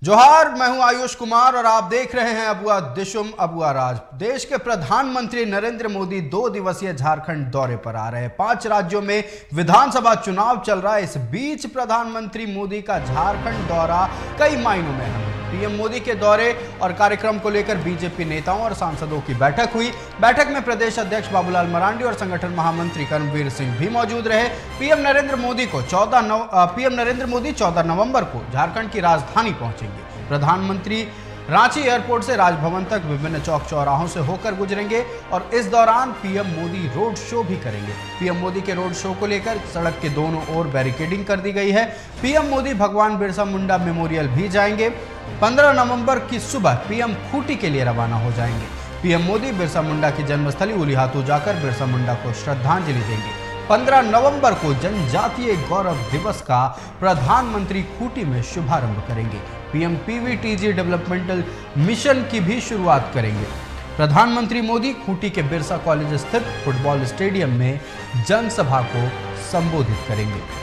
जोहार, मैं हूं आयुष कुमार और आप देख रहे हैं अबुआ दिशुम अबुआ राज। देश के प्रधानमंत्री नरेंद्र मोदी 2 दिवसीय झारखंड दौरे पर आ रहे हैं। 5 राज्यों में विधानसभा चुनाव चल रहा है। इस बीच प्रधानमंत्री मोदी का झारखंड दौरा कई मायनों में है। पीएम मोदी के दौरे और कार्यक्रम को लेकर बीजेपी नेताओं और सांसदों की बैठक हुई। बैठक में प्रदेश अध्यक्ष बाबूलाल मरांडी और संगठन महामंत्री कर्मवीर सिंह भी मौजूद रहे। पीएम नरेंद्र मोदी 14 नवंबर को झारखंड की राजधानी पहुंचेंगे। प्रधानमंत्री रांची एयरपोर्ट से राजभवन तक विभिन्न चौक चौराहों से होकर गुजरेंगे और इस दौरान पीएम मोदी रोड शो भी करेंगे। पीएम मोदी के रोड शो को लेकर सड़क के दोनों ओर बैरिकेडिंग कर दी गई है। पीएम मोदी भगवान बिरसा मुंडा मेमोरियल भी जाएंगे। 15 नवंबर की सुबह पीएम खूंटी के लिए रवाना हो जाएंगे। पीएम मोदी बिरसा मुंडा की जन्मस्थली उलिहातू जाकर बिरसा मुंडा को श्रद्धांजलि देंगे। 15 नवंबर को जनजातीय गौरव दिवस का प्रधानमंत्री खूंटी में शुभारंभ करेंगे। पीएम पीवीटीजी डेवलपमेंटल मिशन की भी शुरुआत करेंगे। प्रधानमंत्री मोदी खूंटी के बिरसा कॉलेज स्थित फुटबॉल स्टेडियम में जनसभा को संबोधित करेंगे।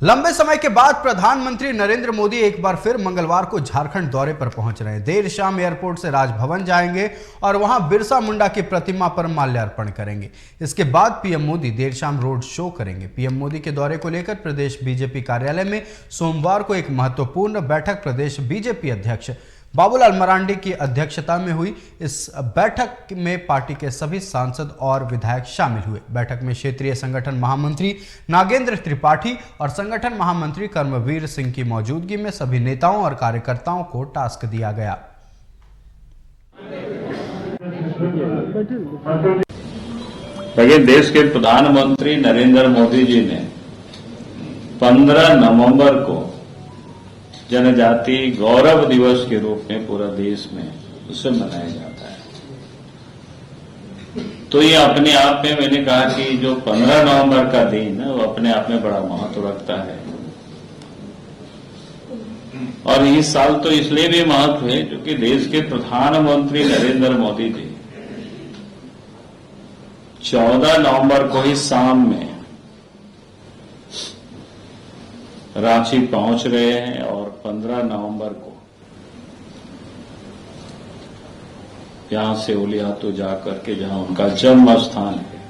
लंबे समय के बाद प्रधानमंत्री नरेंद्र मोदी एक बार फिर मंगलवार को झारखंड दौरे पर पहुंच रहे हैं। देर शाम एयरपोर्ट से राजभवन जाएंगे और वहां बिरसा मुंडा की प्रतिमा पर माल्यार्पण करेंगे। इसके बाद पीएम मोदी देर शाम रोड शो करेंगे। पीएम मोदी के दौरे को लेकर प्रदेश बीजेपी कार्यालय में सोमवार को एक महत्वपूर्ण बैठक प्रदेश बीजेपी अध्यक्ष बाबूलाल मरांडी की अध्यक्षता में हुई। इस बैठक में पार्टी के सभी सांसद और विधायक शामिल हुए। बैठक में क्षेत्रीय संगठन महामंत्री नागेंद्र त्रिपाठी और संगठन महामंत्री कर्मवीर सिंह की मौजूदगी में सभी नेताओं और कार्यकर्ताओं को टास्क दिया गया। देखिए, देश के प्रधानमंत्री नरेंद्र मोदी जी ने 15 नवंबर को जनजातीय गौरव दिवस के रूप में पूरा देश में उसे मनाया जाता है। तो ये अपने आप में, मैंने कहा कि जो 15 नवंबर का दिन है वो अपने आप में बड़ा महत्व रखता है। और इस साल तो इसलिए भी महत्व है क्योंकि देश के प्रधानमंत्री नरेंद्र मोदी जी 14 नवंबर को ही शाम में रांची पहुंच रहे हैं और 15 नवंबर को यहां से उलिहातू जाकर के जहां उनका जन्म स्थान है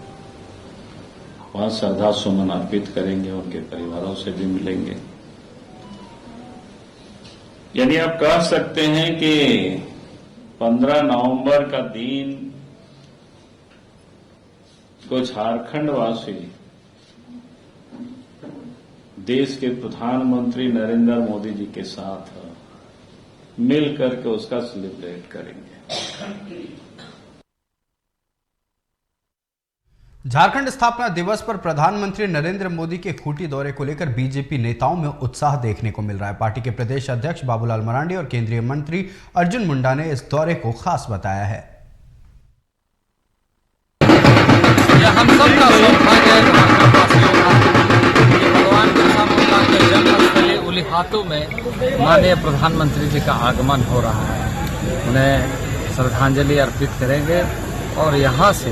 वहां श्रद्धा सुमन अर्पित करेंगे, उनके परिवारों से भी मिलेंगे। यानी आप कह सकते हैं कि 15 नवंबर का दिन को झारखंड वासी देश के प्रधानमंत्री नरेंद्र मोदी जी के साथ मिल करके उसका सेलिब्रेट करेंगे। झारखंड स्थापना दिवस पर प्रधानमंत्री नरेंद्र मोदी के खूंटी दौरे को लेकर बीजेपी नेताओं में उत्साह देखने को मिल रहा है। पार्टी के प्रदेश अध्यक्ष बाबूलाल मरांडी और केंद्रीय मंत्री अर्जुन मुंडा ने इस दौरे को खास बताया है। हम सब का सौभाग्य भगवान बिरसा मुंडा के जन्मस्थली उलिहातू में माननीय प्रधानमंत्री जी का आगमन हो रहा है। उन्हें श्रद्धांजलि अर्पित करेंगे और यहाँ से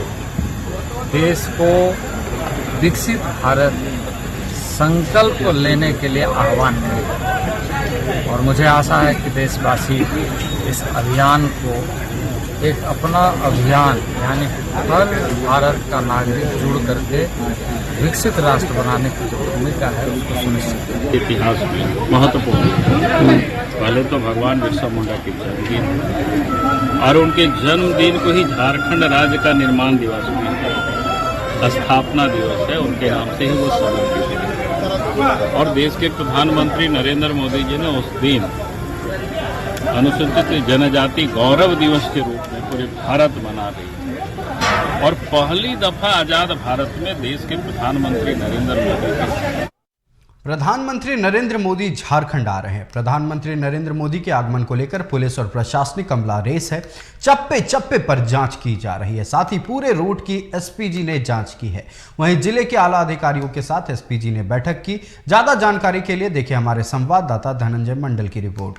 देश को विकसित भारत संकल्प को लेने के लिए आह्वान करेंगे। और मुझे आशा है कि देशवासी इस अभियान को एक अपना अभियान, यानी हर भारत का नागरिक जुड़ करके विकसित राष्ट्र बनाने की जो भूमिका है उसको सुनिश्चित। इतिहास में महत्वपूर्ण पहले तो भगवान बिरसा मुंडा की जन्मदिन और उनके जन्मदिन को ही झारखंड राज्य का निर्माण दिवस भी, स्थापना दिवस है, उनके नाम से ही वो समर्पित है। और देश के प्रधानमंत्री नरेंद्र मोदी जी ने उस दिन अनुसूचित जनजाति गौरव दिवस के रूप में पूरे भारत मना रही है। और पहली दफा आजाद भारत में देश के प्रधानमंत्री नरेंद्र मोदी झारखंड आ रहे हैं। प्रधानमंत्री नरेंद्र मोदी के आगमन को लेकर पुलिस और प्रशासनिक अमला रेस है। चप्पे चप्पे पर जांच की जा रही है। साथ ही पूरे रूट की एसपीजी ने जांच की है। वहीं जिले के आला अधिकारियों के साथ एसपीजी ने बैठक की। ज्यादा जानकारी के लिए देखिए हमारे संवाददाता धनंजय मंडल की रिपोर्ट।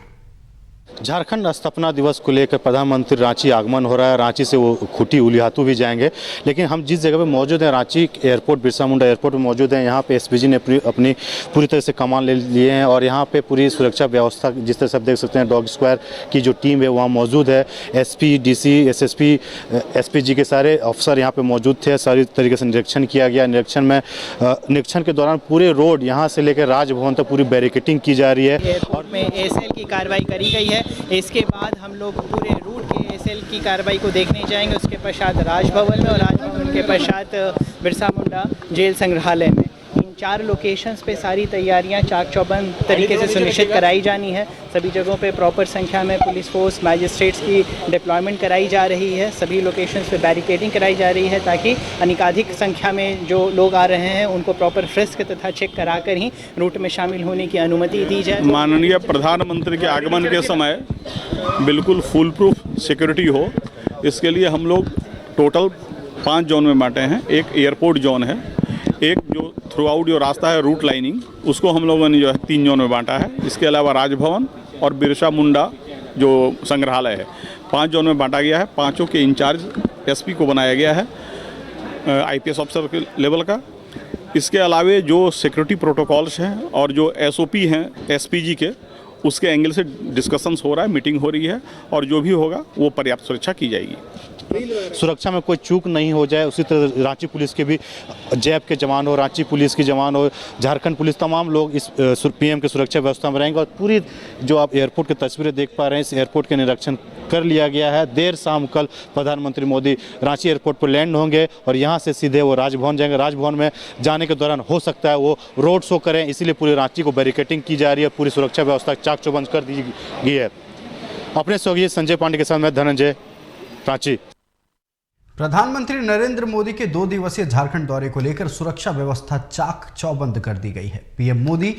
झारखंड स्थापना दिवस को लेकर प्रधानमंत्री रांची आगमन हो रहा है। रांची से वो खूंटी उलिहातू भी जाएंगे, लेकिन हम जिस जगह पे मौजूद हैं, रांची एयरपोर्ट, बिरसा मुंडा एयरपोर्ट में मौजूद हैं। यहाँ पे एसपीजी ने अपनी पूरी तरह से कमान ले लिए हैं और यहाँ पे पूरी सुरक्षा व्यवस्था, जिस तरह से आप देख सकते हैं, डॉग स्क्वायर की जो टीम है वहाँ मौजूद है। एसपी, डीसी, एसएसपी, एसपीजी के सारे अफसर यहाँ पे मौजूद थे। सारी तरीके से निरीक्षण किया गया। निरीक्षण के दौरान पूरे रोड यहाँ से लेकर राजभवन तक पूरी बैरिकेटिंग की जा रही है। एयरपोर्ट में एएसएल की कार्रवाई करी गई है। इसके बाद हम लोग पूरे रूट के एएसएल की कार्रवाई को देखने जाएंगे। उसके पश्चात राजभवन में और राजभवन के पश्चात बिरसा मुंडा जेल संग्रहालय में। इन 4 लोकेशंस पे सारी तैयारियां चाक चौबंद तरीके से सुनिश्चित कराई जानी है। सभी जगहों पे प्रॉपर संख्या में पुलिस फोर्स, मैजिस्ट्रेट्स की डिप्लॉयमेंट कराई जा रही है। सभी लोकेशंस पे बैरिकेडिंग कराई जा रही है ताकि अनिकाधिक संख्या में जो लोग आ रहे हैं उनको प्रॉपर फ्रिस्क तथा चेक कराकर ही रूट में शामिल होने की अनुमति दी जाए। माननीय प्रधानमंत्री के आगमन के समय बिल्कुल फुल प्रूफ सिक्योरिटी हो, इसके लिए हम लोग टोटल 5 जोन में बांटे हैं। एक एयरपोर्ट जोन है, एक जो थ्रू आउट जो रास्ता है रूट लाइनिंग, उसको हम लोगों ने जो है 3 जोन में बांटा है। इसके अलावा राजभवन और बिरसा मुंडा जो संग्रहालय है 5 जोन में बांटा गया है। 5 के इंचार्ज एसपी को बनाया गया है, आईपीएस ऑफिसर के लेवल का। इसके अलावे जो सिक्योरिटी प्रोटोकॉल्स हैं और जो एसओपी हैं एसपीजी के, उसके एंगल से डिस्कशंस हो रहा है, मीटिंग हो रही है और जो भी होगा वो पर्याप्त सुरक्षा की जाएगी। सुरक्षा में कोई चूक नहीं हो जाए। उसी तरह रांची पुलिस के भी जैप के जवान हो, रांची पुलिस के जवान हो, झारखंड पुलिस, तमाम लोग इस पीएम के सुरक्षा व्यवस्था में रहेंगे। और पूरी जो आप एयरपोर्ट की तस्वीरें देख पा रहे हैं, इस एयरपोर्ट के निरीक्षण कर लिया गया है। देर शाम कल प्रधानमंत्री मोदी रांची एयरपोर्ट पर लैंड होंगे और यहाँ से सीधे वो राजभवन जाएंगे। राजभवन में जाने के दौरान हो सकता है वो रोड शो करें, इसीलिए पूरी रांची को बैरिकेटिंग की जा रही है। पूरी सुरक्षा व्यवस्था चाक चौबंद कर दी गई है। अपने सहयोगी संजय पांडे के साथ मैं धनंजय, रांची। प्रधानमंत्री नरेंद्र मोदी के 2 दिवसीय झारखंड दौरे को लेकर सुरक्षा व्यवस्था चाक चौबंद कर दी गई है। पीएम मोदी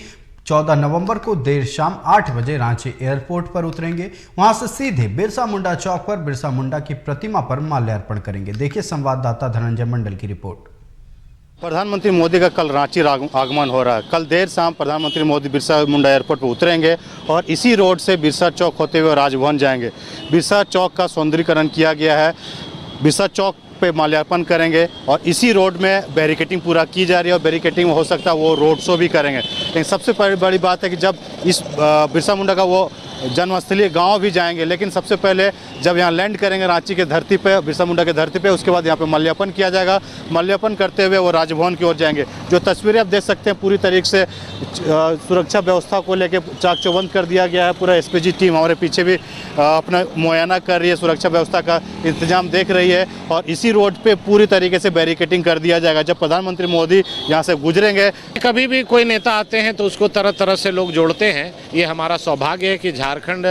14 नवंबर को देर शाम 8 बजे रांची एयरपोर्ट पर उतरेंगे। वहां से सीधे बिरसा मुंडा चौक पर बिरसा मुंडा की प्रतिमा पर माल्यार्पण करेंगे। देखिए संवाददाता धनंजय मंडल की रिपोर्ट। प्रधानमंत्री मोदी का कल रांची आगमन हो रहा है। कल देर शाम प्रधानमंत्री मोदी बिरसा मुंडा एयरपोर्ट पर उतरेंगे और इसी रोड से बिरसा चौक होते हुए राजभवन जाएंगे। बिरसा चौक का सौंदर्यीकरण किया गया है। बिरसा चौक पे माल्यार्पण करेंगे और इसी रोड में बैरिकेटिंग पूरा की जा रही है और बैरिकेटिंग में हो सकता है वो रोड शो भी करेंगे। लेकिन सबसे बड़ी बात है कि जब इस बिरसा मुंडा का वो जन्मस्थलीय गांव भी जाएंगे, लेकिन सबसे पहले जब यहाँ लैंड करेंगे रांची के धरती पे, बिरसा मुंडा के धरती पे, उसके बाद यहाँ पे माल्यार्पण किया जाएगा। माल्यार्पण करते हुए वो राजभवन की ओर जाएंगे। जो तस्वीरें आप देख सकते हैं, पूरी तरीके से सुरक्षा व्यवस्था को लेकर चाक चौबंद कर दिया गया है। पूरा एसपीजी टीम हमारे पीछे भी अपना मुआयना कर रही है, सुरक्षा व्यवस्था का इंतजाम देख रही है और इसी रोड पे पूरी तरीके से बैरिकेटिंग कर दिया जाएगा। जब प्रधानमंत्री मोदी यहाँ से गुजरेंगे, कभी भी कोई नेता आते हैं तो उसको तरह तरह से लोग जोड़ते हैं। ये हमारा सौभाग्य है कि झारखंड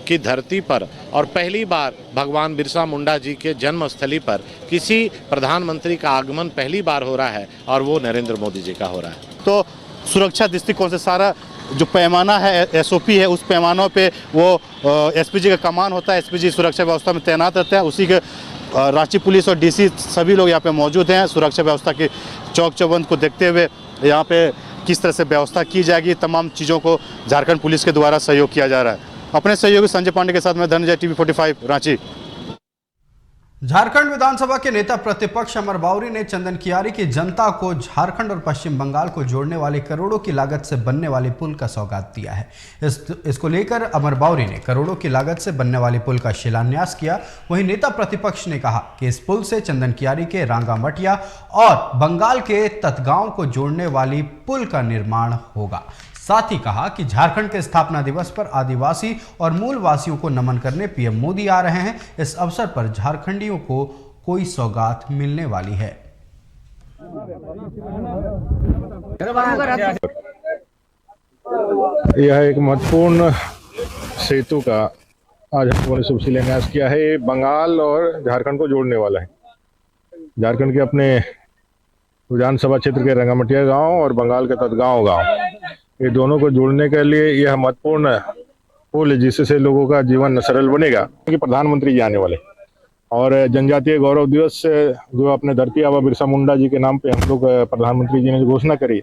की धरती पर और पहली बार भगवान बिरसा मुंडा जी के जन्मस्थली पर किसी प्रधानमंत्री का आगमन पहली बार हो रहा है और वो नरेंद्र मोदी जी का हो रहा है। तो सुरक्षा दृष्टिकोण से सारा जो पैमाना है, एसओपी है, उस पैमानों पे वो एसपीजी का कमान होता है। एसपीजी सुरक्षा व्यवस्था में तैनात रहता है। उसी के रांची पुलिस और डीसी सभी लोग यहाँ पे मौजूद हैं। सुरक्षा व्यवस्था की चौक चौबंद को देखते हुए यहाँ पे किस तरह से व्यवस्था की जाएगी, तमाम चीज़ों को झारखंड पुलिस के द्वारा सहयोग किया जा रहा है। अपने सहयोगी संजय पांडे के साथ मैं धनंजय, टीवी 45 रांची। झारखंड विधानसभा के नेता प्रतिपक्ष अमर बाउरी ने चंदन कियारी की जनता को झारखंड और पश्चिम बंगाल को जोड़ने वाले करोड़ों की लागत से बनने वाले पुल का सौगात दिया है। इसको लेकर अमर बाउरी ने करोड़ों की लागत से बनने वाले पुल का शिलान्यास किया। वहीं नेता प्रतिपक्ष ने कहा कि इस पुल से चंदन कियारी के रांगामटिया और बंगाल के ततगांव को जोड़ने वाली पुल का निर्माण होगा। साथ ही कहा कि झारखंड के स्थापना दिवस पर आदिवासी और मूल वासियों को नमन करने पीएम मोदी आ रहे हैं। इस अवसर पर झारखंडियों को कोई सौगात मिलने वाली है। यह एक महत्वपूर्ण सेतु का आज हम लोगों ने शुभ शिलान्यास किया है। ये बंगाल और झारखंड को जोड़ने वाला है। झारखंड के अपने विधानसभा क्षेत्र के रंगामटिया गांव और बंगाल के ततगांव गांव, ये दोनों को जोड़ने के लिए यह महत्वपूर्ण पुल है जिससे लोगों का जीवन सरल बनेगा। कि प्रधानमंत्री जी आने वाले और जनजातीय गौरव दिवस जो अपने धरती आबा बिरसा मुंडा जी के नाम पे हम लोग प्रधानमंत्री जी ने घोषणा करी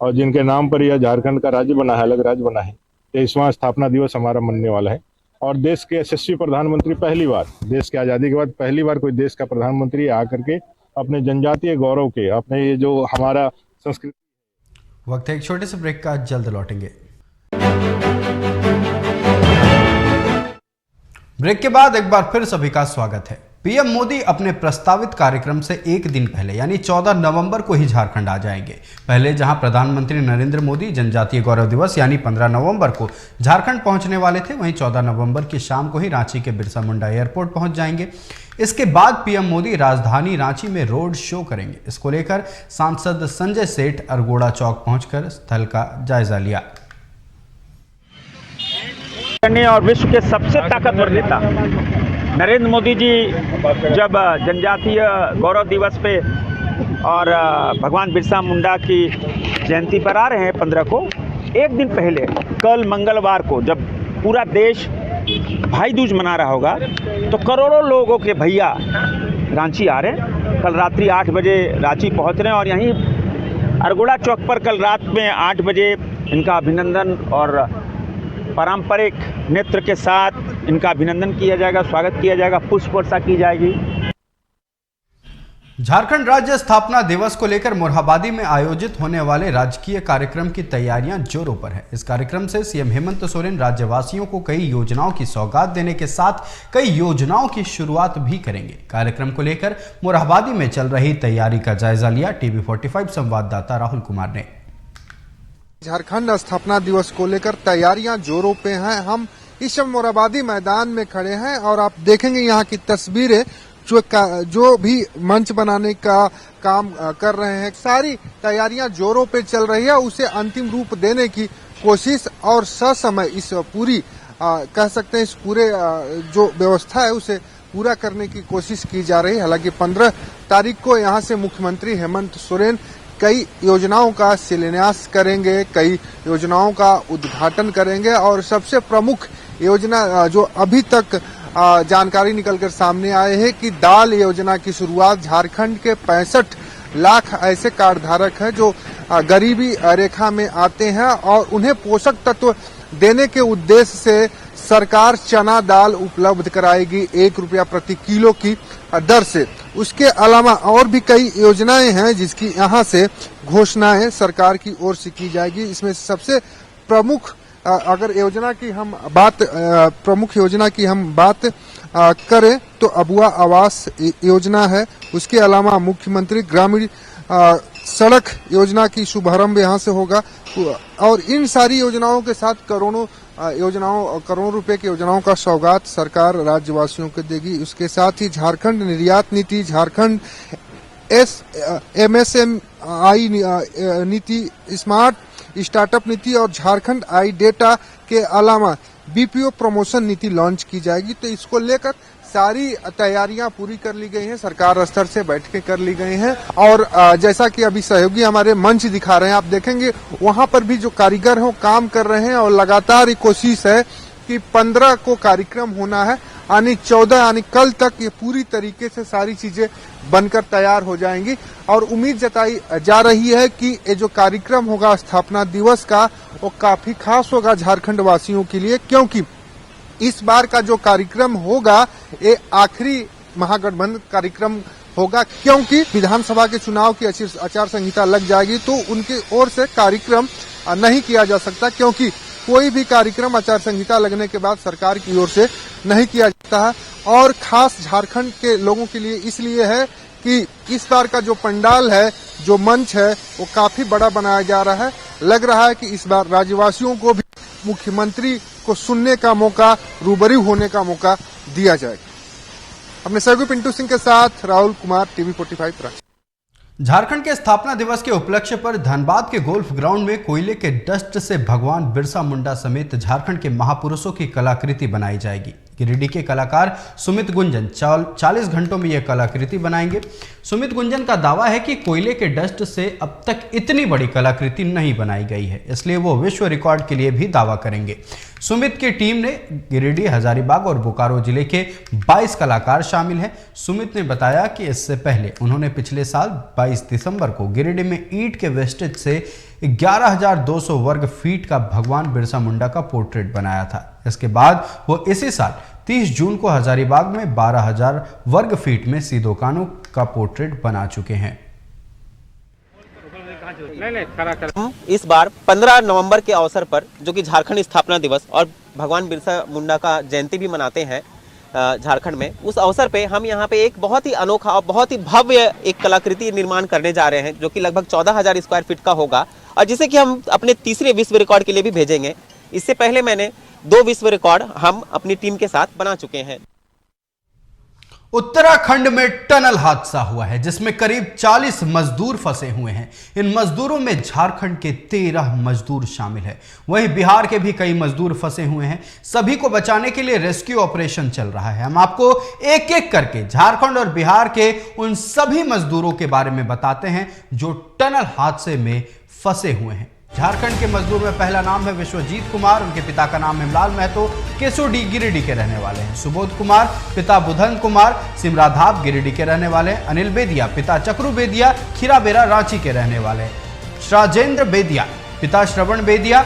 और जिनके नाम पर यह झारखंड का राज्य बना है, अलग राज्य बना है, 23वां स्थापना दिवस हमारा मनने वाला है। और देश के यशस्वी प्रधानमंत्री पहली बार, देश की आज़ादी के बाद पहली बार कोई देश का प्रधानमंत्री आकर के अपने जनजातीय गौरव के, अपने ये जो हमारा संस्कृति। वक्त है एक छोटे से ब्रेक का, जल्द लौटेंगे। ब्रेक के बाद एक बार फिर सभी का स्वागत है। पीएम मोदी अपने प्रस्तावित कार्यक्रम से एक दिन पहले यानी 14 नवंबर को ही झारखंड आ जाएंगे। पहले जहां प्रधानमंत्री नरेंद्र मोदी जनजातीय गौरव दिवस यानी 15 नवंबर को झारखंड पहुंचने वाले थे, वहीं 14 नवंबर की शाम को ही रांची के बिरसा मुंडा एयरपोर्ट पहुंच जाएंगे। इसके बाद पीएम मोदी राजधानी रांची में रोड शो करेंगे। इसको लेकर सांसद संजय सेठ अरगोड़ा चौक पहुंचकर स्थल का जायजा लिया। और विश्व के सबसे ताकतवर नेता नरेंद्र मोदी जी जब जनजातीय गौरव दिवस पे और भगवान बिरसा मुंडा की जयंती पर आ रहे हैं 15 को, एक दिन पहले कल मंगलवार को जब पूरा देश भाई दूज मना रहा होगा तो करोड़ों लोगों के भैया रांची आ रहे हैं। कल रात्रि 8 बजे रांची पहुंच रहे हैं और यहीं अरगोड़ा चौक पर कल रात में 8 बजे इनका अभिनंदन और पारंपरिक नृत्य के साथ इनका अभिनंदन किया जाएगा, स्वागत किया जाएगा, पुष्प वर्षा की जाएगी। झारखंड राज्य स्थापना दिवस को लेकर मोरहाबादी में आयोजित होने वाले राजकीय कार्यक्रम की तैयारियां जोरों पर है। इस कार्यक्रम से सीएम हेमंत सोरेन राज्यवासियों को कई योजनाओं की सौगात देने के साथ कई योजनाओं की शुरुआत भी करेंगे। कार्यक्रम को लेकर मोरहाबादी में चल रही तैयारी का जायजा लिया टीवी 45 संवाददाता राहुल कुमार ने। झारखंड स्थापना दिवस को लेकर तैयारियां जोरों पे हैं। हम इस समय मोरहाबादी मैदान में खड़े हैं और आप देखेंगे यहाँ की तस्वीरें जो भी मंच बनाने का काम कर रहे हैं, सारी तैयारियां जोरों पे चल रही है। उसे अंतिम रूप देने की कोशिश और ससमय इस पूरी कह सकते हैं इस पूरे जो व्यवस्था है उसे पूरा करने की कोशिश की जा रही है। हालांकि 15 तारीख को यहाँ से मुख्यमंत्री हेमंत सोरेन कई योजनाओं का शिलान्यास करेंगे, कई योजनाओं का उद्घाटन करेंगे और सबसे प्रमुख योजना जो अभी तक जानकारी निकलकर सामने आए है कि दाल योजना की शुरुआत। झारखंड के 65 लाख ऐसे कार्ड धारक हैं जो गरीबी रेखा में आते हैं और उन्हें पोषक तत्व देने के उद्देश्य से सरकार चना दाल उपलब्ध कराएगी 1 रुपया प्रति किलो की दर से। उसके अलावा और भी कई योजनाएं हैं जिसकी यहाँ से घोषणाएं सरकार की ओर से की जाएगी। इसमें सबसे प्रमुख अगर योजना की हम बात प्रमुख योजना की हम बात करें तो अबुआ आवास योजना है। उसके अलावा मुख्यमंत्री ग्रामीण सड़क योजना की शुभारंभ यहाँ से होगा और इन सारी योजनाओं के साथ करोड़ों रुपए की योजनाओं का सौगात सरकार राज्यवासियों को देगी। उसके साथ ही झारखंड निर्यात नीति, झारखंड MSMI नीति, स्मार्ट स्टार्टअप नीति और झारखंड आई डेटा के अलावा BPO प्रमोशन नीति लॉन्च की जाएगी। तो इसको लेकर सारी तैयारियां पूरी कर ली गई हैं, सरकार स्तर से बैठकें कर ली गई हैं और जैसा कि अभी सहयोगी हमारे मंच दिखा रहे हैं, आप देखेंगे वहां पर भी जो कारीगर हैं काम कर रहे हैं और लगातार कोशिश है कि 15 को कार्यक्रम होना है, यानी 14 यानी कल तक ये पूरी तरीके से सारी चीजें बनकर तैयार हो जाएंगी और उम्मीद जताई जा रही है कि ये जो कार्यक्रम होगा स्थापना दिवस का वो काफी खास होगा झारखंड वासियों के लिए, क्योंकि इस बार का जो कार्यक्रम होगा ये आखिरी महागठबंधन कार्यक्रम होगा, क्योंकि विधानसभा के चुनाव की आचार संहिता लग जाएगी तो उनकी ओर से कार्यक्रम नहीं किया जा सकता, क्योंकि कोई भी कार्यक्रम आचार संहिता लगने के बाद सरकार की ओर से नहीं किया जाता है। और खास झारखंड के लोगों के लिए इसलिए है कि इस बार का जो पंडाल है, जो मंच है वो काफी बड़ा बनाया जा रहा है। लग रहा है कि इस बार राज्यवासियों को भी मुख्यमंत्री को सुनने का मौका, रूबरू होने का मौका दिया जाएगा। अपने सहयोगी पिंटू सिंह के साथ राहुल कुमार, टीवी 45 रांची। झारखंड के स्थापना दिवस के उपलक्ष्य पर धनबाद के गोल्फ ग्राउंड में कोयले के डस्ट से भगवान बिरसा मुंडा समेत झारखंड के महापुरुषों की कलाकृति बनाई जाएगी। गिरिडीह के कलाकार सुमित गुंजन 40 घंटों में यह कलाकृति बनाएंगे। सुमित गुंजन का दावा है कि कोयले के डस्ट से अब तक इतनी बड़ी कलाकृति नहीं बनाई गई है, इसलिए वो विश्व रिकॉर्ड के लिए भी दावा करेंगे। सुमित की टीम ने गिरिडीह, हजारीबाग और बोकारो जिले के 22 कलाकार शामिल हैं। सुमित ने बताया कि इससे पहले उन्होंने पिछले साल 22 दिसंबर को गिरिडीह में ईंट के वेस्टेज से 11,200 वर्ग फीट का भगवान बिरसा मुंडा का पोर्ट्रेट बनाया था। इसके बाद वो इसी साल 30 जून को हजारीबाग में 12,000 वर्ग फीट में सीधो कान्हू का पोर्ट्रेट बना चुके हैं। इस बार 15 नवंबर के अवसर पर, जो कि झारखंड स्थापना दिवस और भगवान बिरसा मुंडा का जयंती भी मनाते हैं झारखंड में, उस अवसर पे हम यहाँ पे एक बहुत ही अनोखा और बहुत ही भव्य एक कलाकृति निर्माण करने जा रहे हैं, जो कि लगभग 14,000 स्क्वायर फीट का होगा और जिसे कि हम अपने तीसरे विश्व रिकॉर्ड के लिए भी भेजेंगे। इससे पहले मैंने 2 विश्व रिकॉर्ड हम अपनी टीम के साथ बना चुके हैं। उत्तराखंड में टनल हादसा हुआ है जिसमें करीब 40 मजदूर फंसे हुए हैं। इन मजदूरों में झारखंड के 13 मजदूर शामिल हैं। वहीं बिहार के भी कई मजदूर फंसे हुए हैं। सभी को बचाने के लिए रेस्क्यू ऑपरेशन चल रहा है। हम आपको एक एक करके झारखंड और बिहार के उन सभी मजदूरों के बारे में बताते हैं जो टनल हादसे में फंसे हुए हैं। झारखंड के मजदूर में पहला नाम है विश्वजीत कुमार। उनके पिता का नाम हिमलाल महतो, केसोडी गिरिडीह के रहने वाले हैं। सुबोध कुमार, पिता बुधन कुमार, सिमराधाप गिरिडीह के रहने वाले हैं। अनिल बेदिया, पिता चक्रू बेदिया, खीराबेरा रांची के रहने वाले हैं। राजेंद्र बेदिया, पिता श्रवण बेदिया,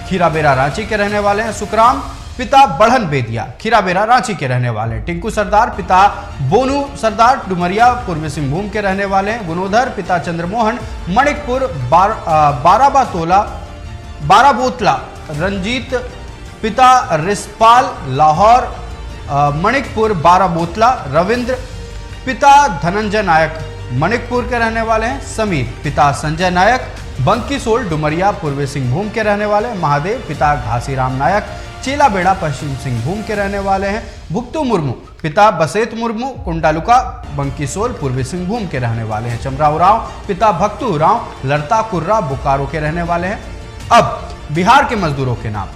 खीराबेरा रांची के रहने वाले हैं। सुखराम, पिता बढ़न बेदिया, खीराबेरा रांची के रहने वाले हैं। टिंकू सरदार, पिता बोनू सरदार, डुमरिया पूर्वी सिंहभूम के रहने वाले हैं। गुणोधर, पिता चंद्रमोहन, मणिकपुर बाराबोतला। रंजीत, पिता रिसपाल, लाहौर मणिकपुर बाराबोतला। रविंद्र, पिता धनंजय नायक, मणिकपुर के रहने वाले हैं। समीर, पिता संजय नायक, बंकीसोल डुमरिया पूर्वी सिंहभूम के रहने वाले हैं। महादेव, पिता घासीराम नायक, चेलाबेड़ा पश्चिम सिंहभूम के रहने वाले हैं। भुक्तू मुर्मू, पिता बसेत मुर्मू, कुंडालुका बंकीसोल पूर्वी सिंहभूम के रहने वाले हैं। चमराव राव, पिता भक्तू उरांव, लड़ता कुर्रा बोकारो के रहने वाले हैं। अब बिहार के मजदूरों के नाम।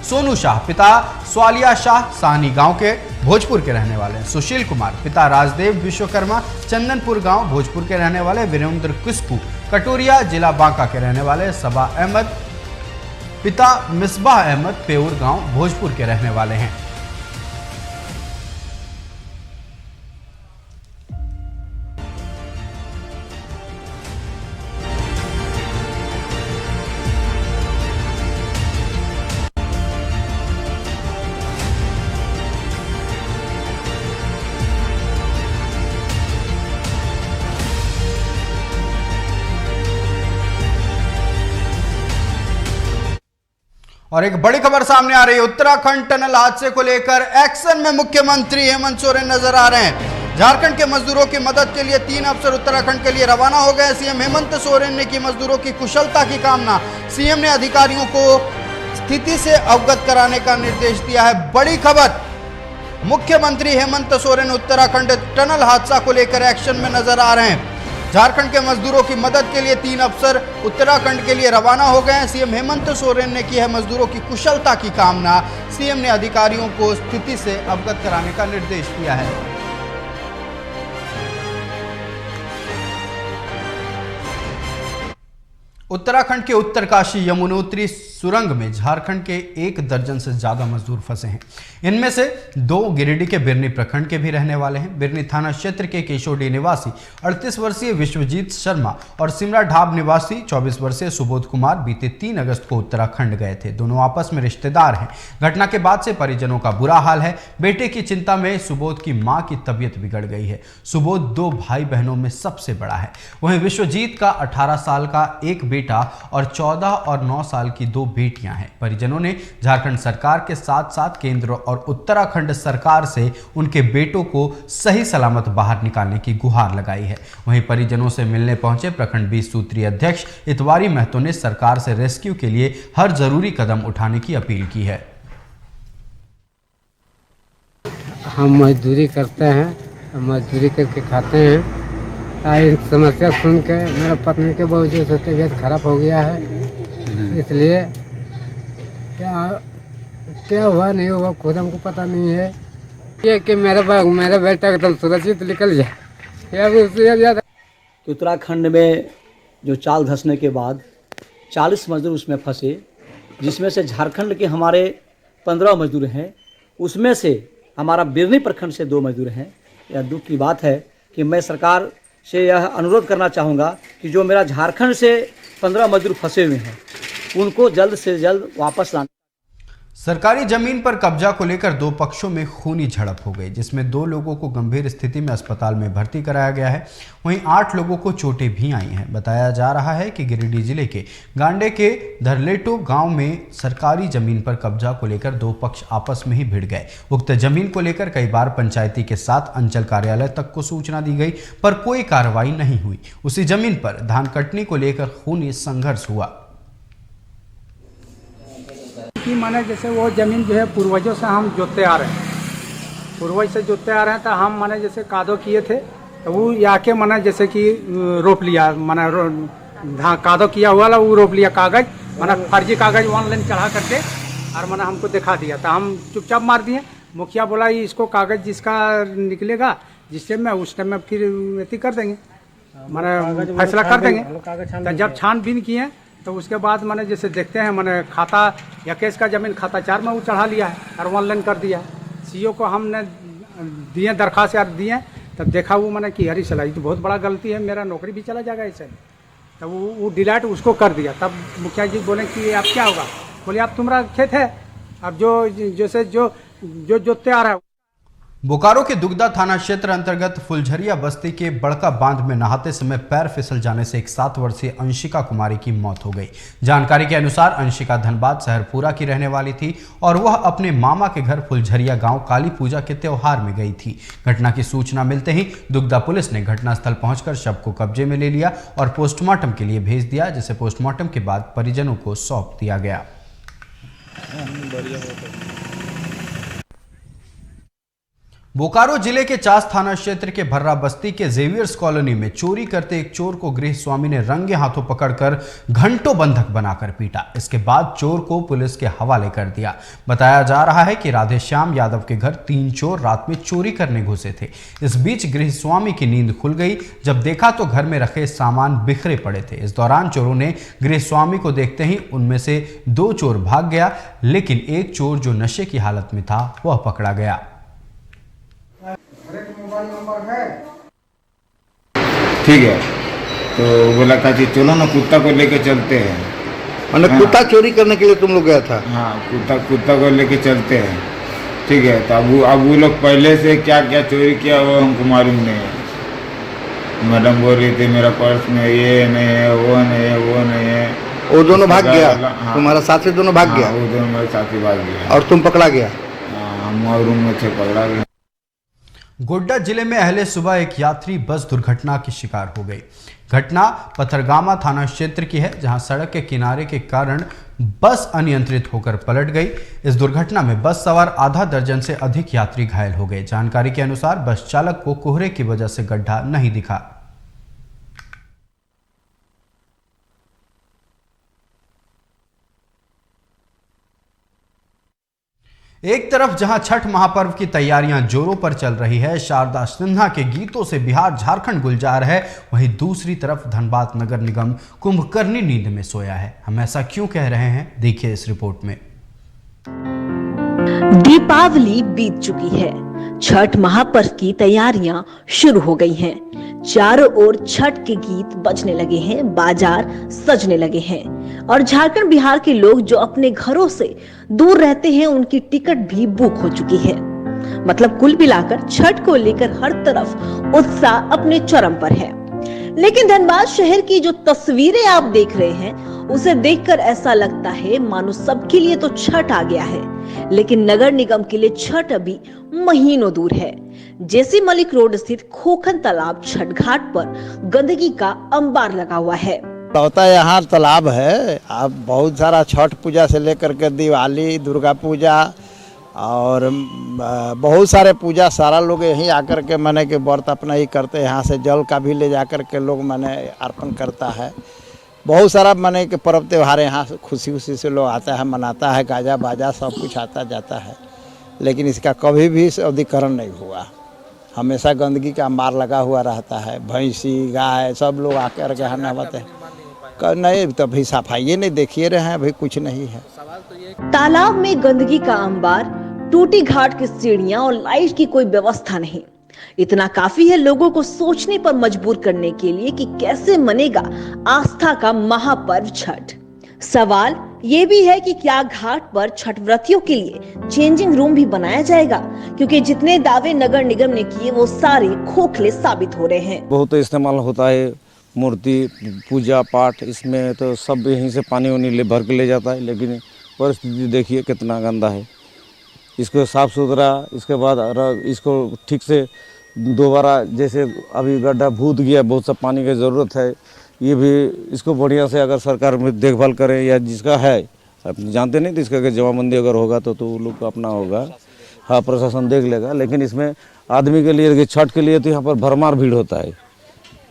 सोनू शाह, पिता स्वालिया शाह, साहनी गांव के भोजपुर के रहने वाले हैं। सुशील कुमार, पिता राजदेव विश्वकर्मा, चंदनपुर गांव भोजपुर के रहने वाले। वीरेंद्र किस्कू, कटोरिया जिला बांका के रहने वाले। सबा अहमद, पिता मिसबाह अहमद, पेऊर गांव भोजपुर के रहने वाले हैं। और एक बड़ी खबर सामने आ रही है। उत्तराखंड टनल हादसे को लेकर एक्शन में मुख्यमंत्री हेमंत सोरेन नजर आ रहे हैं। झारखंड के मजदूरों की मदद के लिए 3 अफसर उत्तराखंड के लिए रवाना हो गए। सीएम हेमंत सोरेन ने की मजदूरों की कुशलता की कामना। सीएम ने अधिकारियों को स्थिति से अवगत कराने का निर्देश दिया है। बड़ी खबर, मुख्यमंत्री हेमंत सोरेन उत्तराखंड टनल हादसा को लेकर एक्शन में नजर आ रहे हैं। झारखंड के मजदूरों की मदद के लिए 3 अफसर उत्तराखंड के लिए रवाना हो गए हैं। सीएम हेमंत सोरेन ने की है मजदूरों की कुशलता की कामना। सीएम ने अधिकारियों को स्थिति से अवगत कराने का निर्देश दिया है। उत्तराखंड के उत्तरकाशी यमुनोत्री सुरंग में झारखंड के 1 दर्जन से ज्यादा मजदूर फंसे हैं। इनमें से 2 गिरिडीह के बिरनी प्रखंड के भी रहने वाले हैं। बिरनी थाना क्षेत्र के केशोडी निवासी 38 वर्षीय विश्वजीत शर्मा और सिमरा ढाब निवासी 24 वर्षीय सुबोध कुमार बीते 3 अगस्त को उत्तराखंड गए थे। दोनों आपस में रिश्तेदार हैं। घटना के बाद से परिजनों का बुरा हाल है। बेटे की चिंता में सुबोध की मां की तबीयत बिगड़ गई है। सुबोध 2 भाई बहनों में सबसे बड़ा है। वहीं विश्वजीत का 18 साल का एक बेटा और 14 और 9 साल की 2 बेटियां हैं। परिजनों ने झारखंड सरकार के साथ साथ केंद्र और उत्तराखंड सरकार से उनके बेटों को सही सलामत बाहर निकालने की गुहार लगाई है। वहीं परिजनों से मिलने पहुंचे प्रखंड 20 सूत्रीय अध्यक्ष इतवारी महतो ने सरकार से रेस्क्यू के लिए हर जरूरी कदम उठाने की अपील की है। हम मजदूरी करते हैं, मजदूरी करके खाते हैं। समस्या सुन के मेरा पत्नी के बहुत जो तबीयत खराब हो गया है, इसलिए क्या हुआ नहीं हुआ खुद हमको पता नहीं है। ये कि मेरा बेटा एकदम सुरक्षित निकल जाए। उत्तराखंड में जो चाल धंसने के बाद 40 मजदूर उसमें फंसे, जिसमें से झारखंड के हमारे 15 मजदूर हैं। उसमें से हमारा बिरनी प्रखंड से 2 मजदूर हैं। यह दुख की बात है कि मैं सरकार से यह अनुरोध करना चाहूँगा कि जो मेरा झारखंड से 15 मजदूर फंसे हुए हैं उनको जल्द से जल्द वापस लाना। सरकारी जमीन पर कब्जा को लेकर दो पक्षों में खूनी झड़प हो गई, जिसमें 2 लोगों को गंभीर स्थिति में अस्पताल में भर्ती कराया गया है। वहीं 8 लोगों को चोटें भी आई हैं। बताया जा रहा है कि गिरिडीह जिले के गांडे के धरलेटो गांव में सरकारी जमीन पर कब्जा को लेकर 2 पक्ष आपस में ही भिड़ गए। उक्त जमीन को लेकर कई बार पंचायती के साथ अंचल कार्यालय तक को सूचना दी गई, पर कोई कार्रवाई नहीं हुई। उसी जमीन पर धान कटनी को लेकर खूनी संघर्ष हुआ। कि माने जैसे वो ज़मीन जो है पूर्वजों से हम जोतते आ रहे हैं, पूर्वज से जोतते आ रहे हैं, तो हम माने जैसे कादो किए थे तो वो आके माने जैसे कि रोप लिया, माने कादो किया हुआ वो रोप लिया, कागज माने फर्जी कागज ऑनलाइन चढ़ा करके और माने हमको दिखा दिया, तो हम चुपचाप मार दिए। मुखिया बोला इसको कागज जिसका निकलेगा जिस टाइम में उस टाइम में फिर अति कर देंगे, माने फैसला कर देंगे। तो जब छानबीन किए तो उसके बाद मैंने जैसे देखते हैं मैंने खाता या केस का ज़मीन खाता 4 में वो चढ़ा लिया है और ऑनलाइन कर दिया है। सीओ को हमने दिए दरखास्त यार दिए, तब देखा वो मैंने कि हरी सलाई तो बहुत बड़ा गलती है, मेरा नौकरी भी चला जाएगा इससे। तब वो डिलीट उसको कर दिया। तब मुखिया जी बोले कि अब क्या होगा, बोले अब तुम्हारा खेत है, अब जो जोतते आ रहा है। बोकारो के दुगदा थाना क्षेत्र अंतर्गत फुलझरिया बस्ती के बड़का बांध में नहाते समय पैर फिसल जाने से एक 7 वर्षीय अंशिका कुमारी की मौत हो गई। जानकारी के अनुसार अंशिका धनबाद शहरपुरा की रहने वाली थी और वह अपने मामा के घर फुलझरिया गांव काली पूजा के त्योहार में गई थी। घटना की सूचना मिलते ही दुगदा पुलिस ने घटनास्थल पहुंचकर शव को कब्जे में ले लिया और पोस्टमार्टम के लिए भेज दिया, जिसे पोस्टमार्टम के बाद परिजनों को सौंप दिया गया। बोकारो जिले के चास थाना क्षेत्र के भर्रा बस्ती के जेवियर्स कॉलोनी में चोरी करते एक चोर को गृह स्वामी ने रंगे हाथों पकड़कर घंटों बंधक बनाकर पीटा। इसके बाद चोर को पुलिस के हवाले कर दिया। बताया जा रहा है कि राधेश्याम यादव के घर 3 चोर रात में चोरी करने घुसे थे। इस बीच गृह स्वामी की नींद खुल गई। जब देखा तो घर में रखे सामान बिखरे पड़े थे। इस दौरान चोरों ने गृह स्वामी को देखते ही उनमें से 2 चोर भाग गया, लेकिन एक चोर जो नशे की हालत में था वह पकड़ा गया। ठीक है, तो बोला था कि चलो ना कुत्ता को लेके चलते हैं। मतलब कुत्ता चोरी करने के लिए तुम लोग गया था? हाँ, कुत्ता को लेके चलते हैं। ठीक है, तो अब वो लोग पहले से क्या क्या चोरी किया वो हमको मालूम नहीं है। मैडम बोल रही थी मेरा पर्स में ये नहीं है, वो नहीं है, वो नहीं है। वो दोनों भाग गया? हाँ, तुम्हारा साथी दोनों भाग गया? वो दोनों मेरे साथी भाग गया। और तुम पकड़ा गया? हम रूम में थे, पकड़ा गया। गोड्डा जिले में अहले सुबह एक यात्री बस दुर्घटना की शिकार हो गई। घटना पथरगामा थाना क्षेत्र की है, जहां सड़क के किनारे के कारण बस अनियंत्रित होकर पलट गई। इस दुर्घटना में बस सवार आधा दर्जन से अधिक यात्री घायल हो गए। जानकारी के अनुसार बस चालक को कोहरे की वजह से गड्ढा नहीं दिखा। एक तरफ जहां छठ महापर्व की तैयारियां जोरों पर चल रही है, शारदा सिन्हा के गीतों से बिहार झारखंड गुलजार है, वहीं दूसरी तरफ धनबाद नगर निगम कुंभकर्णी नींद में सोया है। हम ऐसा क्यों कह रहे हैं, देखिए इस रिपोर्ट में। दीपावली बीत चुकी है, छठ महापर्व की तैयारियां शुरू हो गई हैं। चारों ओर छठ के गीत बजने लगे हैं, बाजार सजने लगे हैं और झारखंड बिहार के लोग जो अपने घरों से दूर रहते हैं उनकी टिकट भी बुक हो चुकी है। मतलब कुल मिलाकर छठ को लेकर हर तरफ उत्साह अपने चरम पर है। लेकिन धनबाद शहर की जो तस्वीरें आप देख रहे हैं उसे देखकर ऐसा लगता है मानो सबके लिए तो छठ आ गया है, लेकिन नगर निगम के लिए छठ अभी महीनों दूर है। जेसी मलिक रोड स्थित खोखन तालाब छठ घाट पर गंदगी का अंबार लगा हुआ है। होता है यहाँ तालाब है, अब बहुत सारा छठ पूजा से लेकर के दिवाली, दुर्गा पूजा और बहुत सारे पूजा सारा लोग यहीं आकर के माने के व्रत अपना ही करते हैं। यहाँ से जल का भी ले जाकर के लोग माने अर्पण करता है। बहुत सारा माने के पर्व त्यौहार यहाँ खुशी खुशी से लोग आता है, मनाता है, गाजा बाजा सब कुछ आता जाता है, लेकिन इसका कभी भी शुद्धिकरण नहीं हुआ। हमेशा गंदगी का अंबार लगा हुआ रहता है। भैंसी गाय सब लोग आकर के नहाते हैं, नहीं तो अभी सफाई नहीं देखिए रहे हैं, अभी कुछ नहीं है। तालाब में गंदगी का अंबार, टूटी घाट की सीढ़ियां और लाइट की कोई व्यवस्था नहीं। इतना काफी है लोगों को सोचने पर मजबूर करने के लिए कि कैसे मनेगा आस्था का महापर्व छठ। सवाल ये भी है कि क्या घाट पर छठ व्रतियों के लिए चेंजिंग रूम भी बनाया जाएगा, क्योंकि जितने दावे नगर निगम ने किए वो सारे खोखले साबित हो रहे हैं। बहुत इस्तेमाल होता है मूर्ति पूजा पाठ, इसमें तो सब यहीं से पानी वानी ले भर के ले जाता है, लेकिन परिस्थिति देखिए कितना गंदा है। इसको साफ सुथरा, इसके बाद इसको ठीक से दोबारा, जैसे अभी गड्ढा भूत गया, बहुत सा पानी की ज़रूरत है, ये भी इसको बढ़िया से अगर सरकार में देखभाल करे, या जिसका है जानते नहीं तो इसका जमाबंदी अगर होगा तो वो लोग को अपना होगा, हाँ प्रशासन देख लेगा। लेकिन इसमें आदमी के लिए छठ के लिए तो यहाँ पर भरमार भीड़ होता है,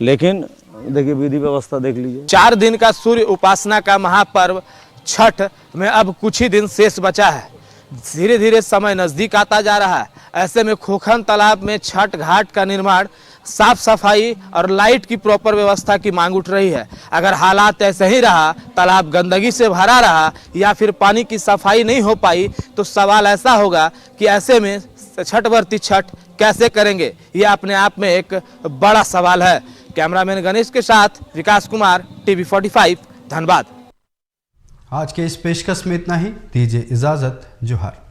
लेकिन देखिए विधि व्यवस्था देख लीजिए। 4 दिन का सूर्य उपासना का महापर्व छठ में अब कुछ ही दिन शेष बचा है। धीरे धीरे समय नजदीक आता जा रहा है। ऐसे में खोखन तालाब में छठ घाट का निर्माण, साफ सफाई और लाइट की प्रॉपर व्यवस्था की मांग उठ रही है। अगर हालात ऐसे ही रहा, तालाब गंदगी से भरा रहा या फिर पानी की सफाई नहीं हो पाई, तो सवाल ऐसा होगा कि ऐसे में छठवर्ती छठ कैसे करेंगे। यह अपने आप में एक बड़ा सवाल है। कैमरामैन गणेश के साथ विकास कुमार, टीवी 45, धनबाद। आज के इस पेशकश में इतना ही। दीजिए इजाजत। जोहार।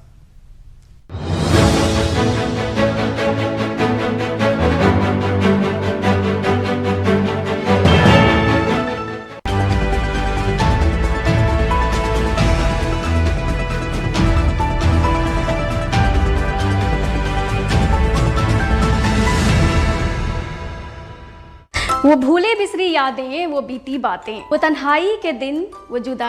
वो भूले बिसरी यादें, वो बीती बातें, वो तन्हाई के दिन, वो जुदाई।